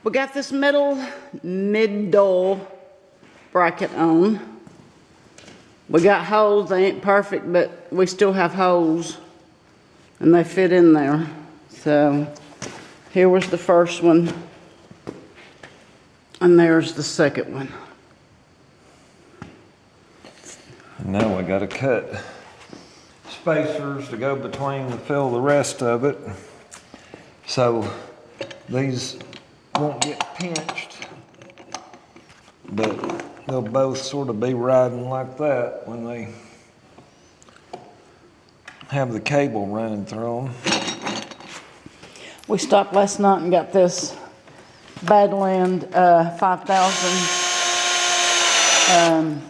We got this middle mid-dole bracket on. We got holes, they ain't perfect, but we still have holes and they fit in there. So here was the first one and there's the second one. Now we gotta cut spacers to go between to fill the rest of it. So these won't get pinched, but they'll both sort of be riding like that when they have the cable running through them. We stopped last night and got this Badland 5000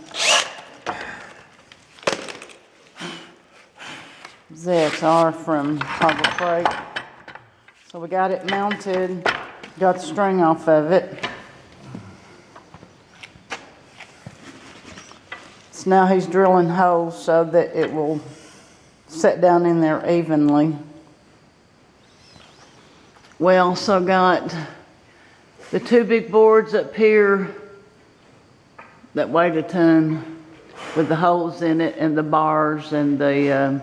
ZXR from Harbor Freight. So we got it mounted, got the string off of it. So now he's drilling holes so that it will set down in there evenly. We also got the two big boards up here that weighed a ton with the holes in it and the bars and the, I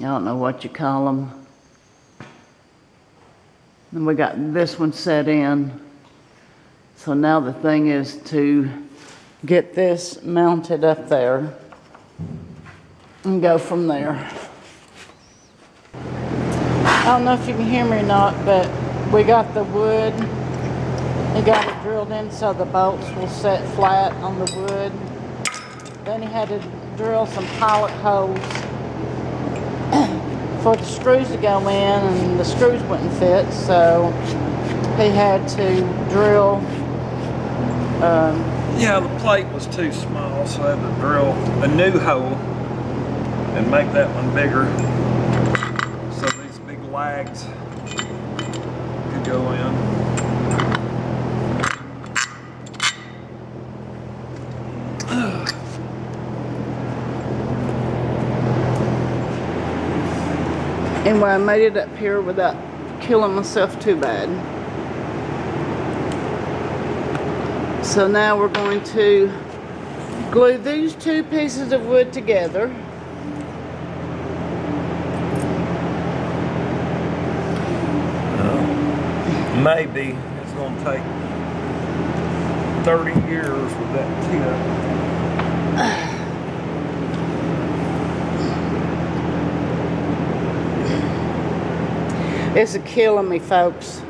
don't know what you call them. And we got this one set in. So now the thing is to get this mounted up there and go from there. I don't know if you can hear me or not, but we got the wood. He got it drilled in so the bolts will set flat on the wood. Then he had to drill some pilot holes for the screws to go in, and the screws wouldn't fit, so he had to drill. Yeah, the plate was too small, so I had to drill a new hole and make that one bigger so these big lags could go in. Anyway, I made it up here without killing myself too bad. So now we're going to glue these two pieces of wood together. Maybe it's going to take 30 years with that tip. It's killing me, folks.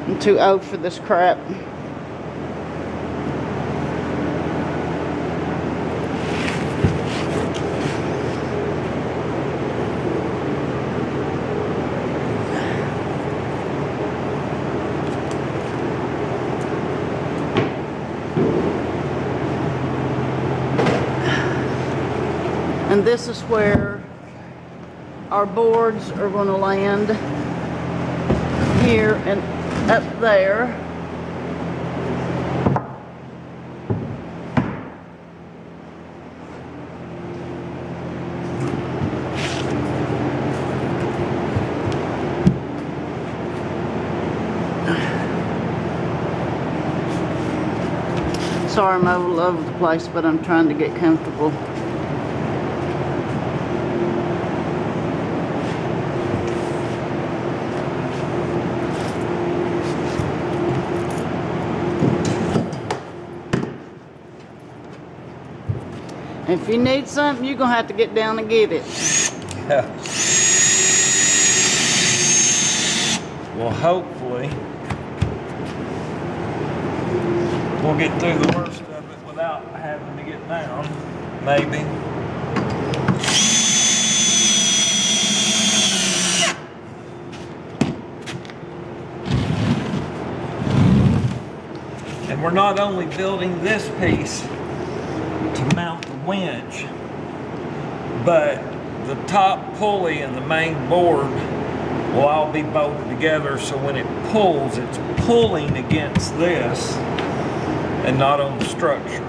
I'm too old for this crap. And this is where our boards are going to land, here and up there. Sorry, I'm all over the place, but I'm trying to get comfortable. If you need something, you're going to have to get down and get it. Yeah. Well, hopefully we'll get through the worst of it without having to get down. Maybe. And we're not only building this piece to mount the winch, but the top pulley and the main board will all be bolted together, so when it pulls, it's pulling against this and not on the structure.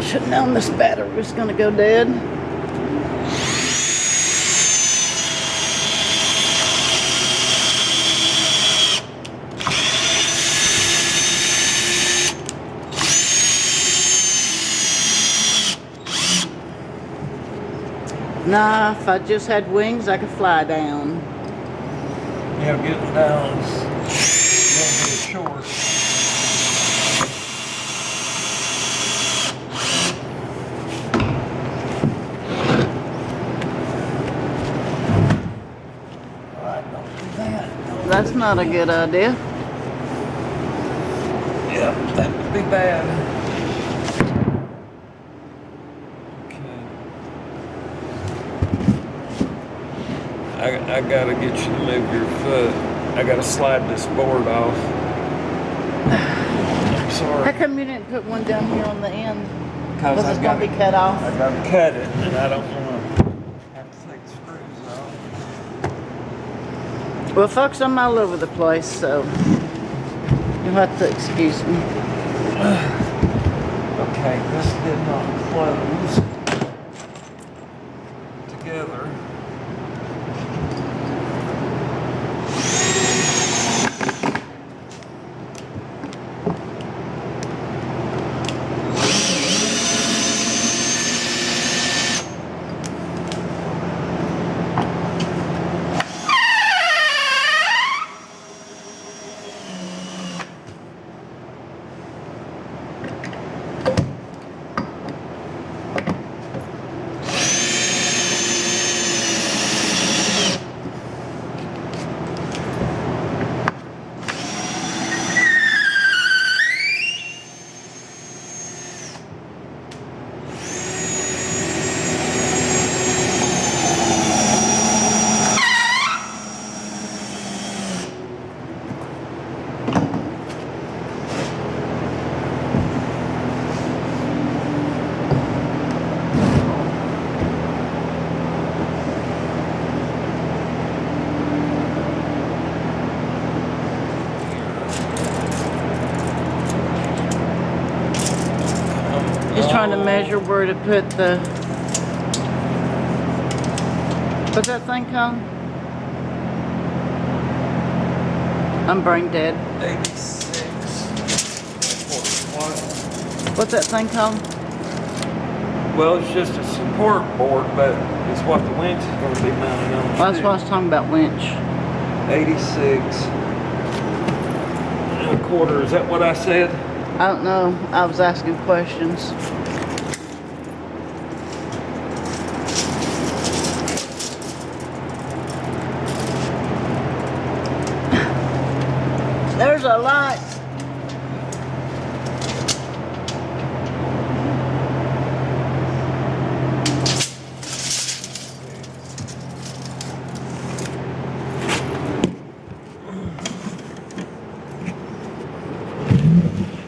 Should've known this battery was gonna go dead. Nah, if I just had wings, I could fly down. Yeah, getting down is a little bit short. Alright, don't do that. That's not a good idea. Yeah, that would be bad. Okay. I gotta get you to move your foot. I gotta slide this board off. I'm How sorry. come you didn't put one down here on the end? Because Was it gonna be cut off? I gotta cut it, and I don't wanna have to take the screws off. Well, folks, I'm all over the place, so you'll have to excuse me. Okay, this did not close together. Just trying to measure where to put the... What's that thing called? I'm brain dead. 86. What? What's that thing called? Well, it's just a support board, but it's what the winch is going to be mounted on. Well, that's what I was talking about, winch. 86 and a quarter. Is that what I said? I don't know. I was asking questions. There's a light.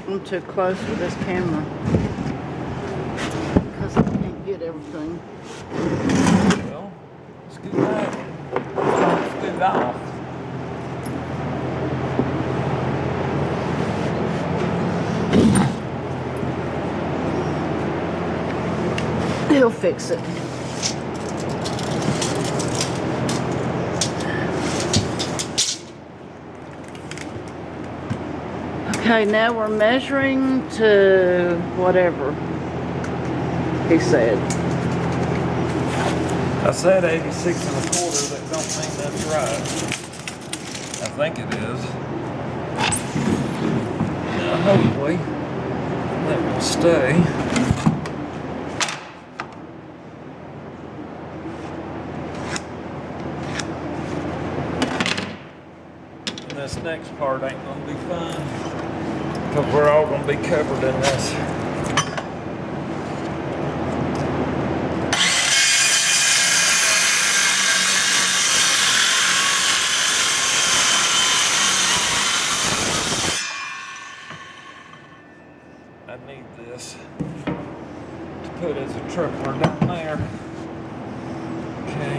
I'm too close with this camera because I can't get everything. Well, scoot back. Scoot off. He'll fix it. Okay, now we're measuring to whatever he said. I said 86 and a quarter. That don't mean that's right. I think it is. Now, hopefully, that will stay. And this next part ain't gonna be fun, because we're all gonna be covered in this. I need this to put as a truckler down there. Okay.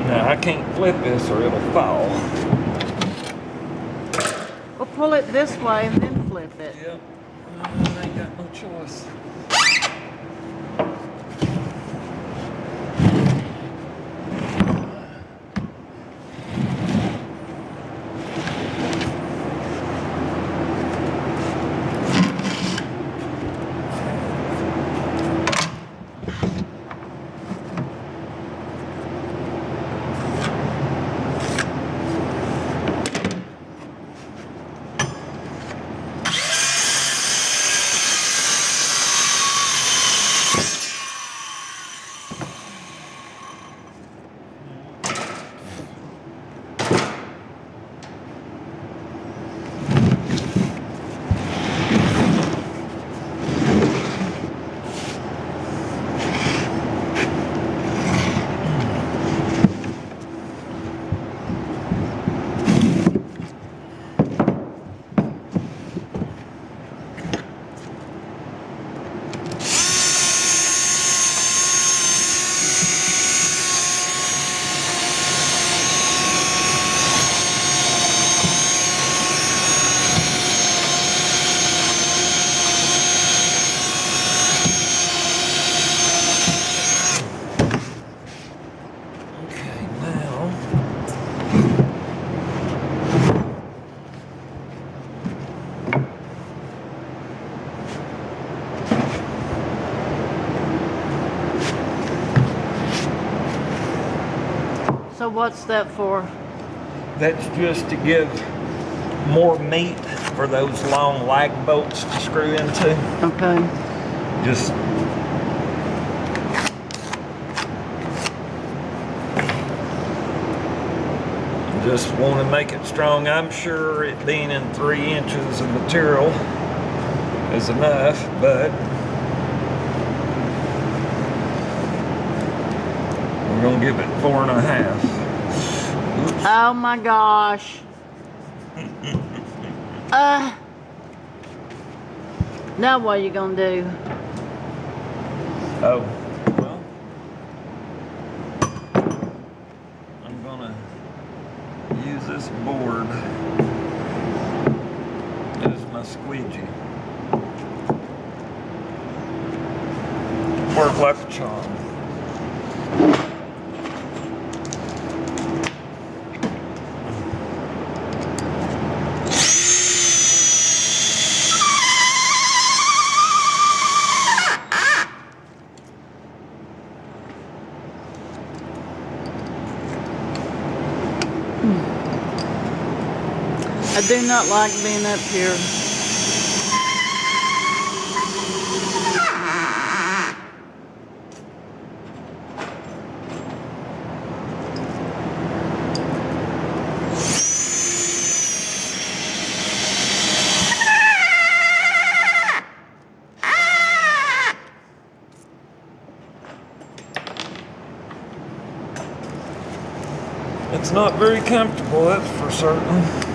Now I can't flip this or it'll fall. Well, pull it this way and then flip it. Yep. I ain't got no choice. specialist. Okay, now So what's that for? that's just to give more meat for those long lag bolts to screw into. Okay. Just want to make it strong. I'm sure it being in 3 inches of material is enough, but we're gonna give it 4.5. Oops. Oh my gosh. Now what are you gonna do? Oh, well, I'm gonna use this board as my squeegee. Work like a charm. I do not like being up here. It's not very comfortable, that's for certain.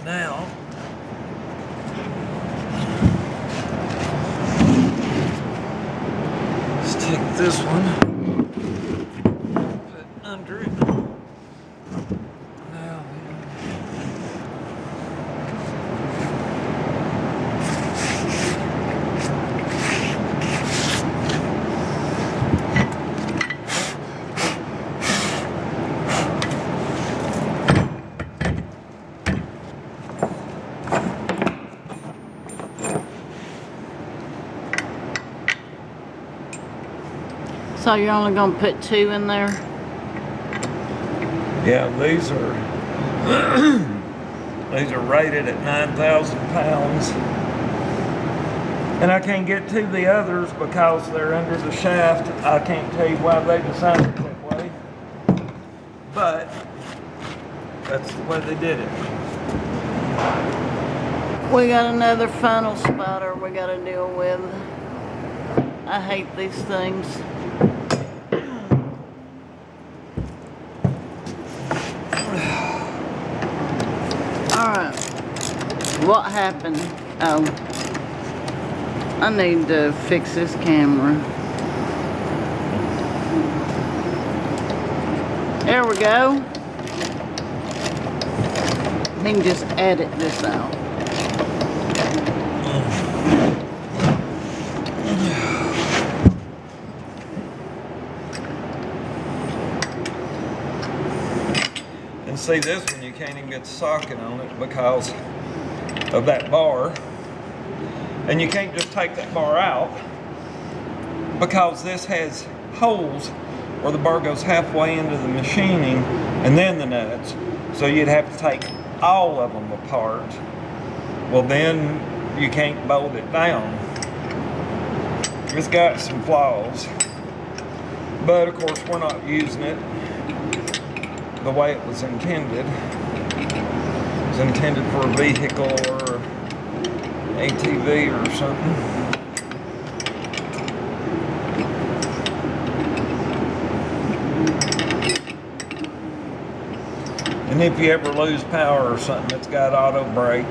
Now, let's take this one, put under it. Now, So you're only gonna put 2 in there? yeah, these are these are rated at 9,000 pounds. And I can't get to the others because they're under the shaft. I can't tell you why they designed it that way. But that's the way they did it. We got another funnel spotter we gotta deal with. I hate these things. Alright. What happened? Oh. I need to fix this camera. There we go. We can just edit this out. And see, this one you can't even get the socket on it because of that bar. And you can't just take that bar out because this has holes where the bar goes halfway into the machining and then the nuts. So you'd have to take all of them apart. Well, then you can't bolt it down. It's got some flaws. But of course, we're not using it the way it was intended. It was intended for a vehicle or ATV or something. And if you ever lose power or something, it's got auto brake.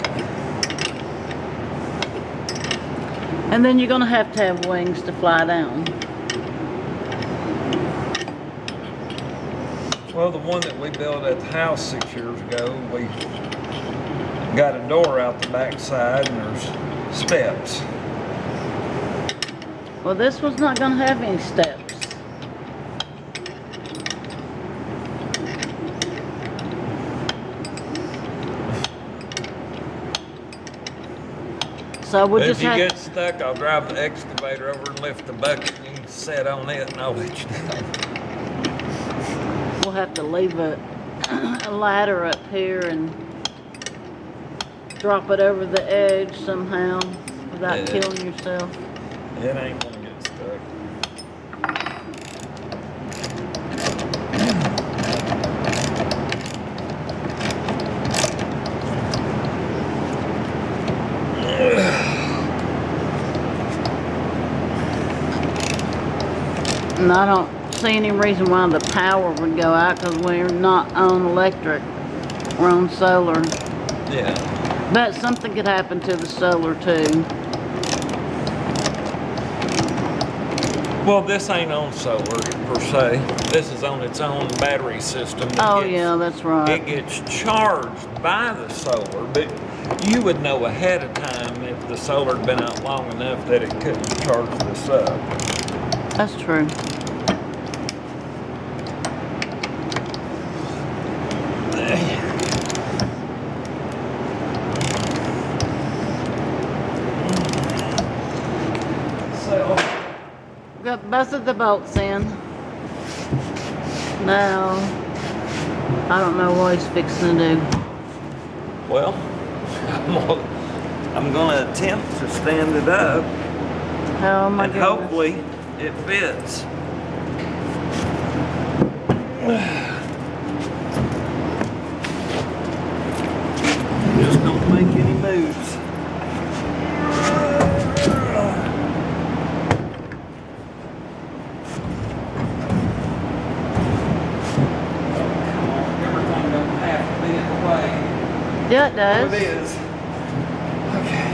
And then you're gonna have to have wings to fly down. Well, the one that we built at the house 6 years ago, we got a door out the back side and there's steps. Well, this one's not gonna have any steps. So we'll If just you have, get stuck, I'll drive the excavator over and lift the bucket and you can sit on it and I'll let you down. we'll have to leave a ladder up here and drop it over the edge somehow without Yeah. killing yourself. It ain't gonna get stuck. And I don't see any reason why the power would go out because we're not on electric, we're on solar. Yeah. But something could happen to the solar too. Well, this ain't on solar per se. This is on its own battery system. Oh yeah, that's right. It gets charged by the solar, but you would know ahead of time if the solar had been out long enough that it couldn't charge this up. That's true. So, Got both of the bolts in. Now, I don't know what he's fixing to do. well, I'm gonna attempt to stand it up, Oh my and goodness. hopefully it fits. Just don't make any moves. Everything doesn't have to be in the way. Yeah, it does. Oh, it is. Okay.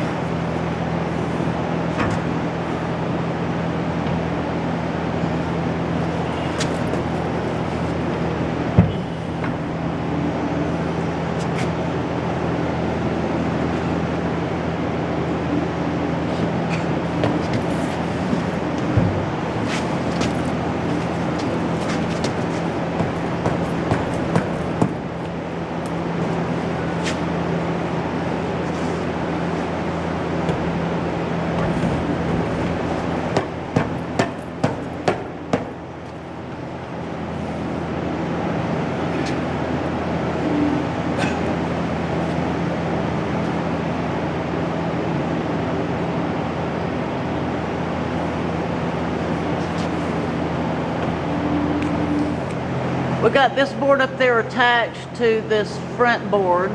We got this board up there attached to this front board.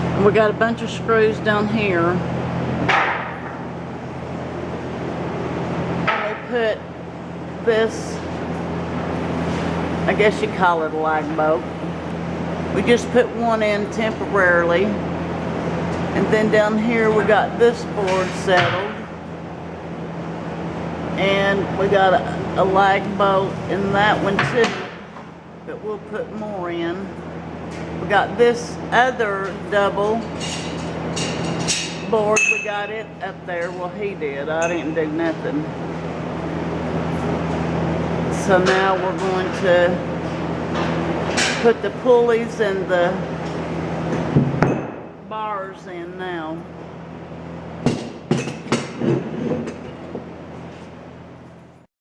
And we got a bunch of screws down here. And we put this, I guess you call it a lag bolt. We just put one in temporarily. And then down here we got this board settled. And we got a lag bolt in that one too, but we'll put more in. We got this other double board, we got it up there. Well, he did, I didn't do nothing. So now we're going to put the pulleys and the bars in now.